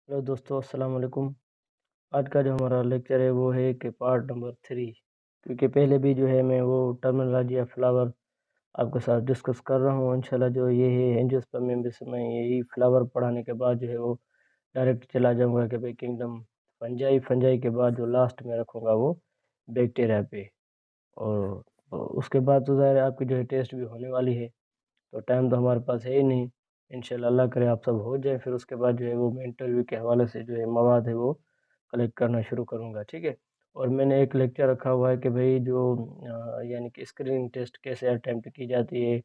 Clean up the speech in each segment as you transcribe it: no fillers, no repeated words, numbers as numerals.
Hello दोस्तों, अस्सलाम वालेकुम। आज का जो हमारा लेक्चर है वो है कि पार्ट नंबर 3। क्योंकि पहले भी जो है मैं वो टर्मिनोलॉजी या फ्लावर आपके साथ डिस्कस कर रहा हूँ। इंशाल्लाह जो ये है एंजियोस्पर्म मेम्ब्रेन में यही फ्लावर पढ़ाने के बाद जो है वो डायरेक्ट चला जाऊँगा कि भाई किंगडम फंजाई, फंजाई के बाद जो लास्ट में रखूँगा वो बैक्टीरिया पे। और उसके बाद तो ज़ाहिर है आपकी जो है टेस्ट भी होने वाली है। तो टाइम तो हमारे पास है ही नहीं। इंशाल्लाह अल्लाह करे आप सब हो जाए, फिर उसके बाद जो है वो मैं इंटरव्यू के हवाले से जो है मवाद है वो कलेक्ट करना शुरू करूँगा, ठीक है। और मैंने एक लेक्चर रखा हुआ है कि भाई जो यानी कि स्क्रीनिंग टेस्ट कैसे अटेम्प्ट की जाती है,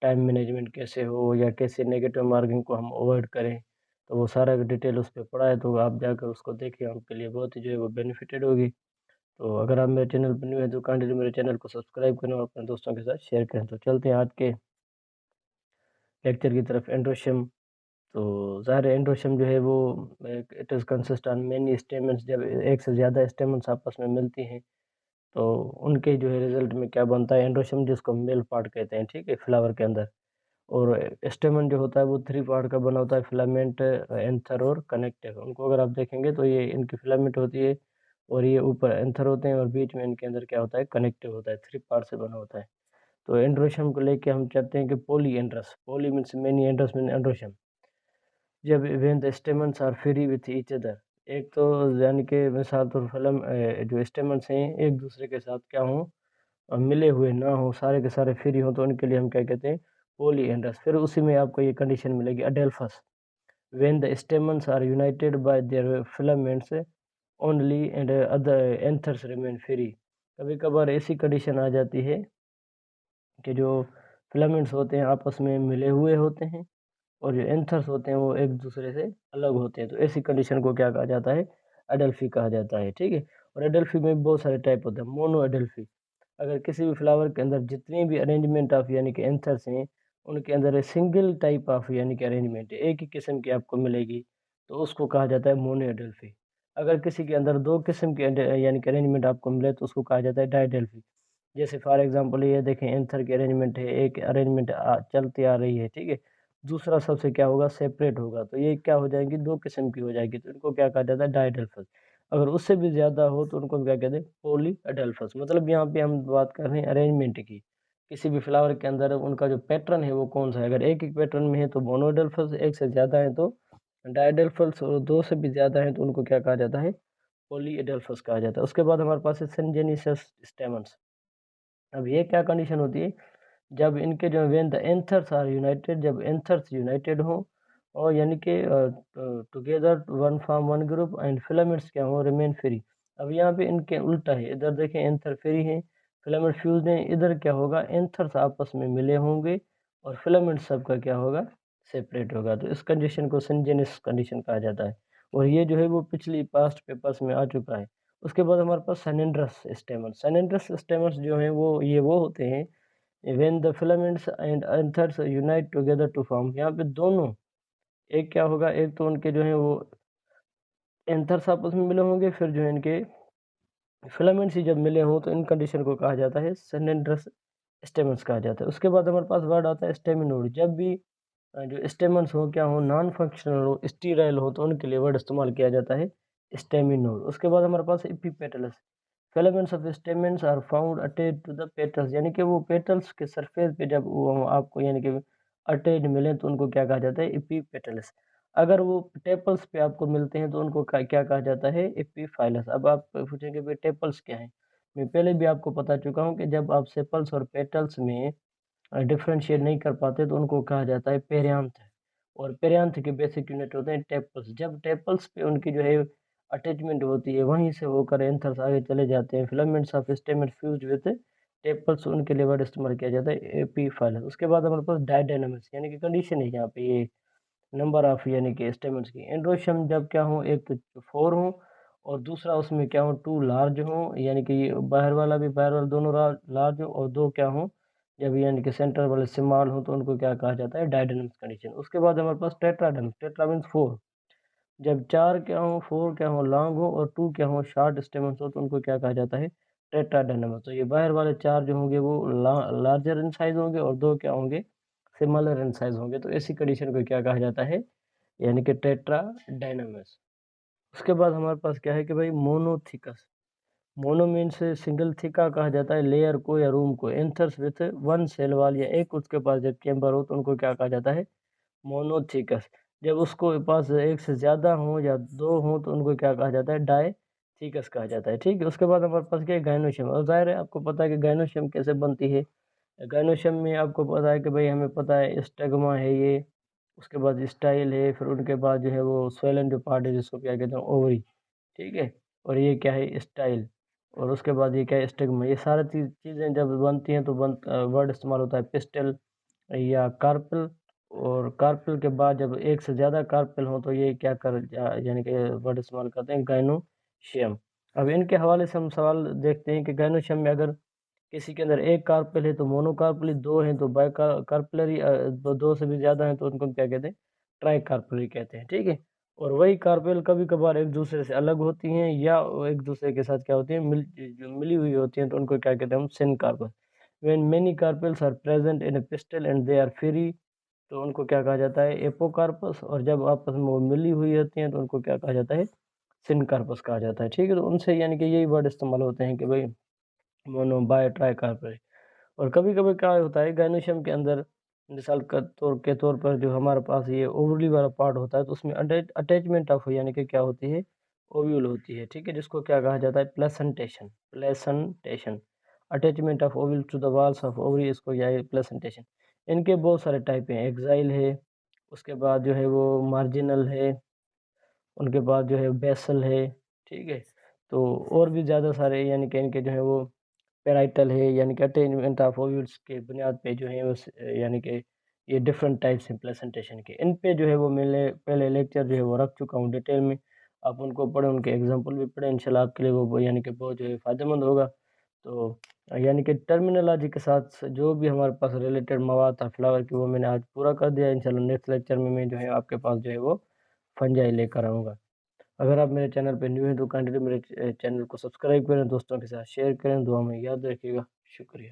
टाइम मैनेजमेंट कैसे हो या कैसे नेगेटिव मार्किंग को हम अवॉइड करें। तो वो सारा डिटेल उस पे पड़ा है, तो आप जाकर उसको देखिए, आपके लिए बहुत ही जो है वो बेनिफिटेड होगी। तो अगर आप मेरे चैनल पर न्यू हैं तो काइंडली मेरे चैनल को सब्सक्राइब करें और अपने दोस्तों के साथ शेयर करें। तो चलते हैं आज के लेक्चर की तरफ। एंड्रोशियम, तो ज़ाहिर है एंड्रोशियम जो है वो it is consist on many stamens. जब एक से ज़्यादा स्टेमन्स आपस में मिलती हैं तो उनके जो है रिजल्ट में क्या बनता है, एंड्रोशियम, जिसको मेल पार्ट कहते हैं, ठीक है, फ्लावर के अंदर। और स्टेमन जो होता है वो 3 पार्ट का बना होता है, फिलामेंट, एंथर और कनेक्टिव। उनको अगर आप देखेंगे तो ये इनकी फिलामेंट होती है और ये ऊपर एंथर होते हैं और बीच में इनके अंदर क्या होता है, कनेक्टिव होता है। 3 पार्ट से बना होता है। तो एंड्रोशियम को लेके हम चाहते हैं कि polyandrous, poly means many, androus mean androecium. जब when the stamens are free with each other, एक तो यानी कि मिसाल तौर फिल्म जो स्टेमन्स हैं एक दूसरे के साथ क्या हों, मिले हुए ना हों, सारे के सारे फ्री हों, तो उनके लिए हम क्या कहते हैं, पॉलीएंड्रस। फिर उसी में आपको ये कंडीशन मिलेगी adelphous, when the stamens are united by their filaments only and other anthers remain free. कभी कभार ऐसी कंडीशन आ जाती है कि जो फिलामेंट्स होते हैं आपस में मिले हुए होते हैं और जो एंथर्स होते हैं वो एक दूसरे से अलग होते हैं। तो ऐसी कंडीशन को क्या कहा जाता है, अडेल्फी कहा जाता है, ठीक है। और अडेल्फी में बहुत सारे टाइप होते हैं। मोनो अडेल्फी, अगर किसी भी फ्लावर के अंदर जितनी भी अरेंजमेंट ऑफ यानी कि एंथर्स हैं, उनके अंदर सिंगल टाइप ऑफ यानी कि अरेंजमेंट है, एक ही किस्म की आपको मिलेगी, तो उसको कहा जाता है मोनो अडेल्फी। अगर किसी के अंदर दो किस्म के यानी कि अरेंजमेंट आपको मिले तो उसको कहा जाता है डायडेल्फी। जैसे फॉर एग्जांपल ये देखें, एंथर की अरेंजमेंट है, एक अरेंजमेंट चलती आ रही है, ठीक है, दूसरा सबसे क्या होगा, सेपरेट होगा, तो ये क्या हो जाएगी, दो किस्म की हो जाएगी, तो इनको क्या कहा जाता है, डायडेल्फस। अगर उससे भी ज़्यादा हो तो उनको क्या कहते हैं, पॉली एडेल्फस। मतलब यहाँ पे हम बात कर रहे हैं अरेंजमेंट की, किसी भी फ्लावर के अंदर उनका जो पैटर्न है वो कौन सा है। अगर एक ही पैटर्न में है तो मोनोडेल्फस, एक से ज़्यादा है तो डायडेल्फस, और दो से भी ज़्यादा है तो उनको क्या कहा जाता है, पॉली एडेल्फस कहा जाता है। उसके बाद हमारे पास है सिनजेनियस स्टेमन्स। अब ये क्या कंडीशन होती है, जब इनके जो when the anthers are united, जब एंथर्स यूनाइटेड हों और यानी कि together one form one group and filaments क्या हों, रिमेन फ्री। अब यहाँ पे इनके उल्टा है, इधर देखें एंथर फ्री हैं, फिलामेंट फ्यूज्ड हैं, इधर क्या होगा, एंथर्स आपस में मिले होंगे और फिलामेंट सबका क्या होगा, सेपरेट होगा। तो इस कंडीशन को सिनजेनियस कंडीशन कहा जाता है और ये जो है वो पिछली पास्ट पेपर्स में आ चुका है। उसके बाद हमारे पास सैनेंड्रस स्टेमन्स। सैनेंड्रस स्टेमन्स जो हैं वो होते हैं when the filaments and anthers unite together to form. यहाँ पे दोनों, एक क्या होगा, एक तो उनके जो है वो एंथर्स आपस में मिले होंगे, फिर जो है इनके फिलामेंट्स ही जब मिले हों तो इन कंडीशन को कहा जाता है सिनेंड्रस स्टेमन्स कहा जाता है। उसके बाद हमारे पास वर्ड आता है स्टेमिनोड। जब भी जो स्टेमन्स हो क्या हो, नॉन फंक्शनल हो, स्टीराइल हो, तो उनके लिए वर्ड इस्तेमाल किया जाता है स्टेमिनोड। उसके बाद हमारे पास epipetalous. Filaments of stamens are found attached to the petals, यानी कि वो पेटल्स के सरफेस पे जब वो आपको यानी कि अटैच्ड मिले तो उनको क्या कहा जाता है, एपिपेटल्स। अगर वो टेपल्स पे आपको मिलते हैं तो उनको क्या कहा जाता है, एपीफाइलस। अब आप पूछेंगे भाई टेपल्स क्या है, मैं पहले भी आपको बता चुका हूँ कि जब आप सेपल्स और पेटल्स में डिफरेंशिएट नहीं कर पाते तो उनको कहा जाता है पेरियांथ। और पेरियांथ के बेसिक यूनिट होते हैं टेपल्स। जब टेपल्स पे उनकी जो है अटैचमेंट होती है, वहीं से होकर एंथर्स आगे चले जाते हैं, filaments of stamens fused with tepals, उनके लिए वर्ड इस्तेमाल किया जाता है एपीफाइलस। उसके बाद हमारे पास डायडायनामिक्स, यानी कि कंडीशन है यहाँ पे, ये नंबर ऑफ यानी कि स्टेमेंट्स की। एंड्रोशियम जब क्या हो, एक तो 4 हो और दूसरा उसमें क्या हो, 2 लार्ज हो, यानी कि ये बाहर वाला भी, बाहर वाला दोनों लार्ज हो, और 2 क्या हो, जब यानी कि सेंटर वाले स्मॉल हो तो उनको क्या कहा जाता है, डायडायनामिक्स कंडीशन। उसके बाद हमारे पास टेट्राडायनामिक्स। टेट्रा मीन्स 4, जब 4 क्या हो, 4 क्या हो लॉन्ग हो और 2 क्या हो शॉर्ट स्टेमन्स हो तो उनको क्या कहा जाता है, टेट्राडायनामिक्स। तो ये बाहर वाले 4 जो होंगे वो लार्जर इन साइज होंगे और 2 क्या होंगे, सिमिलर इन साइज होंगे। तो ऐसी कंडीशन को क्या कहा जाता है, यानी कि टेट्राडाइनमस। उसके बाद हमारे पास क्या है कि भाई मोनोथिकस। मोनो मीन्स सिंगल, थिका कहा जाता है लेयर को या रूम को। Anthers with one cell wall या एक उसके पास जब चैम्बर हो तो उनको क्या कहा जाता है, मोनोथिकस। जब उसको पास एक से ज़्यादा हो या दो हो तो उनको क्या कहा जाता है, डायथिकस कहा जाता है। ठीक है, उसके बाद हमारे पास क्या है, गायनोशियम। और जाहिर है आपको पता है कि गायनोशियम कैसे बनती है। गायनोशियम में आपको पता है कि भाई हमें पता है स्टेगमा है ये, उसके बाद स्टाइल है, फिर उनके बाद जो है वो स्वेलन जो पार्ट है जिसको क्या कहते हैं, ओवरी। ठीक है, और ये क्या है, स्टाइल। और उसके बाद ये क्या है, स्टिग्मा। ये सारी चीज़ें जब बनती हैं तो वर्ड इस्तेमाल होता है पिस्टल या कार्पल। और कार्पल के बाद जब एक से ज़्यादा कार्पल हो तो ये क्या यानी कि वर्ड इस्तेमाल करते हैं, गायनोशियम। अब इनके हवाले से हम सवाल देखते हैं कि गायनोशियम में अगर किसी के अंदर एक कार्पेल है तो मोनोकार्पली, दो हैं तो बाई कार्पलरी, दो से भी ज़्यादा हैं तो उनको क्या कहते हैं, ट्राई कार्पलरी कहते हैं। ठीक है, और वही कार्पेल कभी कभार एक दूसरे से अलग होती हैं या वो एक दूसरे के साथ क्या होती हैं, जो मिली हुई होती हैं तो उनको क्या कहते हैं हम, syncarpous. When many carpels are present in a pistil and they are free तो उनको क्या कहा जाता है, एपोकार्पस। और जब आपस में वो मिली हुई होती हैं तो उनको क्या कहा जाता है, सिन कार्पस कहा जाता है। ठीक है, तो उनसे यानी कि यही वर्ड इस्तेमाल होते हैं कि भाई मोनो, बाय, ट्राई कार्पल। और कभी-कभी क्या होता है गायनोशियम के अंदर, मिसाल के तौर पर जो हमारे पास ये ओवरी वाला पार्ट होता है तो उसमें अटैचमेंट ऑफ यानी कि क्या होती है, ओव्यूल होती है। ठीक है, जिसको क्या कहा जाता है, placentation. Placentation, attachment of ovule to the walls of ovary, इसको क्या है, प्लेसेंटेशन। इनके बहुत सारे टाइप हैं, एक्साइल है, उसके बाद जो है वो मार्जिनल है, उनके बाद जो है बेसल है। ठीक है, तो और भी ज़्यादा सारे यानी कि इनके जो है वो पैराइटल है, यानी कि अटेनमेंट ऑफ ओव्यूल्स के बुनियाद पे जो है यानी कि ये डिफरेंट टाइप्स हैं प्लेसेंटेशन के। इन पे जो है वो मैंने पहले लेक्चर जो है वो रख चुका हूँ डिटेल में। आप उनको पढ़ें, उनके एग्जांपल भी पढ़ें, इंशाल्लाह आपके लिए वो यानी कि बहुत जो है फ़ायदेमंद होगा। तो यानी कि टर्मिनोलॉजी के साथ जो भी हमारे पास रिलेटेड मवाद था फ्लावर की, वो मैंने आज पूरा कर दिया। इंशाल्लाह नेक्स्ट लेक्चर में मैं जो है आपके पास जो है वो फंजाई लेकर आऊँगा। अगर आप मेरे चैनल पे न्यू हैं तो काइंडली मेरे चैनल को सब्सक्राइब करें, दोस्तों के साथ शेयर करें, दुआ में याद रखिएगा। शुक्रिया।